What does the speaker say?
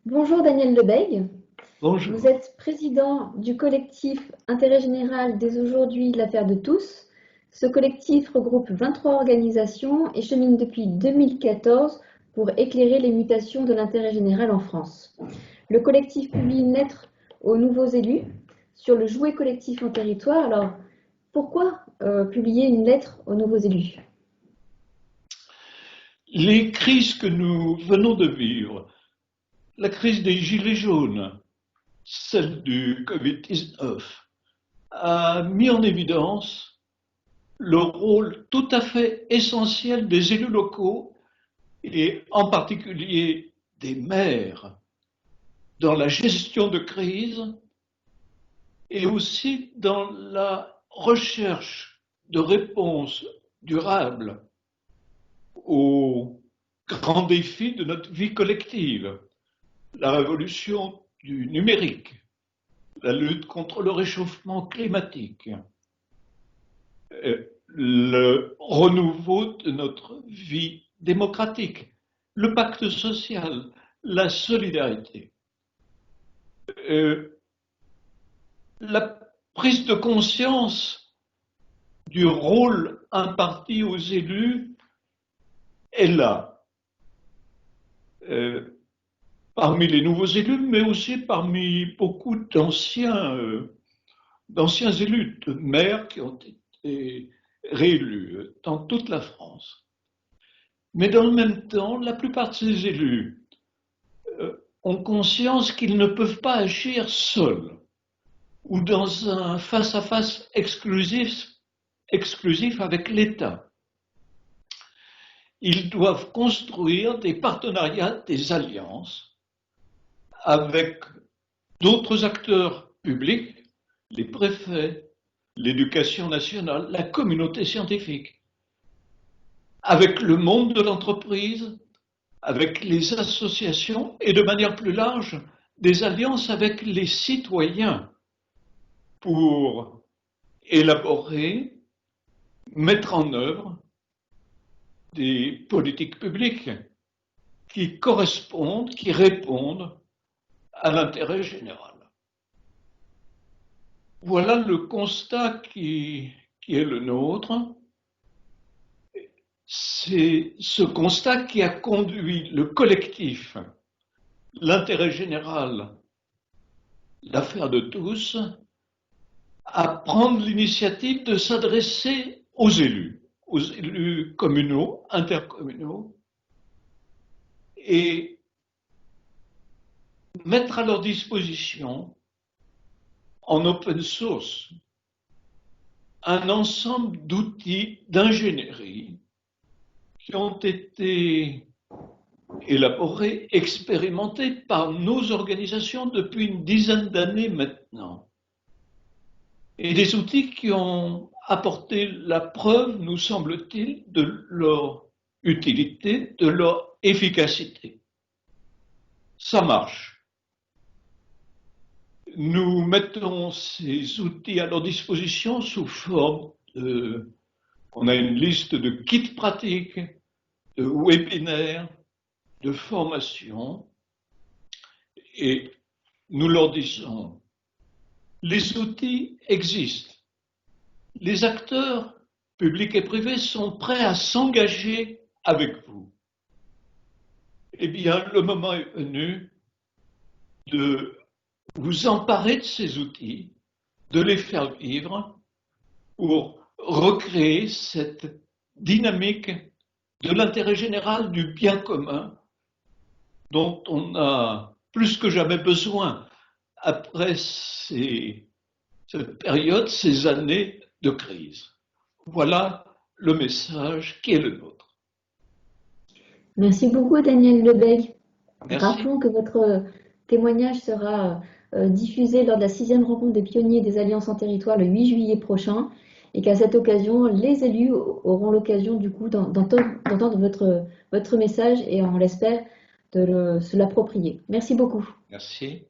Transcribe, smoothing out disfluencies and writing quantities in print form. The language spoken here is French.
Bonjour Daniel Lebègue, vous Bonjour. êtes président du collectif Intérêt Général dès aujourd'hui l'affaire de tous. Ce collectif regroupe 23 organisations et chemine depuis 2014 pour éclairer les mutations de l'intérêt général en France. Le collectif publie une lettre aux nouveaux élus sur le jouet collectif en territoire. Alors, pourquoi publier une lettre aux nouveaux élus? Les crises que nous venons de vivre, la crise des Gilets jaunes, celle du Covid-19, a mis en évidence le rôle tout à fait essentiel des élus locaux et en particulier des maires dans la gestion de crise et aussi dans la recherche de réponses durables aux grands défis de notre vie collective, la révolution du numérique, la lutte contre le réchauffement climatique, le renouveau de notre vie démocratique, le pacte social, la solidarité. La prise de conscience du rôle imparti aux élus est là. Parmi les nouveaux élus, mais aussi parmi beaucoup d'anciens élus, de maires qui ont été réélus dans toute la France. Mais dans le même temps, la plupart de ces élus ont conscience qu'ils ne peuvent pas agir seuls ou dans un face-à-face exclusif avec l'État. Ils doivent construire des partenariats, des alliances avec d'autres acteurs publics, les préfets, l'éducation nationale, la communauté scientifique, avec le monde de l'entreprise, avec les associations et de manière plus large, des alliances avec les citoyens pour élaborer, mettre en œuvre des politiques publiques qui correspondent, qui répondent à l'intérêt général. Voilà le constat qui est le nôtre. C'est ce constat qui a conduit le collectif, l'intérêt général, l'affaire de tous, à prendre l'initiative de s'adresser aux élus communaux, intercommunaux, et mettre à leur disposition, en open source, un ensemble d'outils d'ingénierie qui ont été élaborés, expérimentés par nos organisations depuis une dizaine d'années maintenant. Et des outils qui ont apporté la preuve, nous semble-t-il, de leur utilité, de leur efficacité. Ça marche. Nous mettons ces outils à leur disposition sous forme de... On a une liste de kits pratiques, de webinaires, de formations, et nous leur disons, les outils existent. Les acteurs publics et privés sont prêts à s'engager avec vous. Eh bien, le moment est venu de vous emparer de ces outils, de les faire vivre pour recréer cette dynamique de l'intérêt général, du bien commun dont on a plus que jamais besoin après cette période, ces années de crise. Voilà le message qui est le nôtre. Merci beaucoup Daniel Lebègue. Merci. Rappelons que votre témoignage sera diffusé lors de la 6e rencontre des pionniers des Alliances en territoire le 8 juillet prochain et qu'à cette occasion, les élus auront l'occasion du coup d'entendre votre message et on l'espère de se l'approprier. Merci beaucoup. Merci.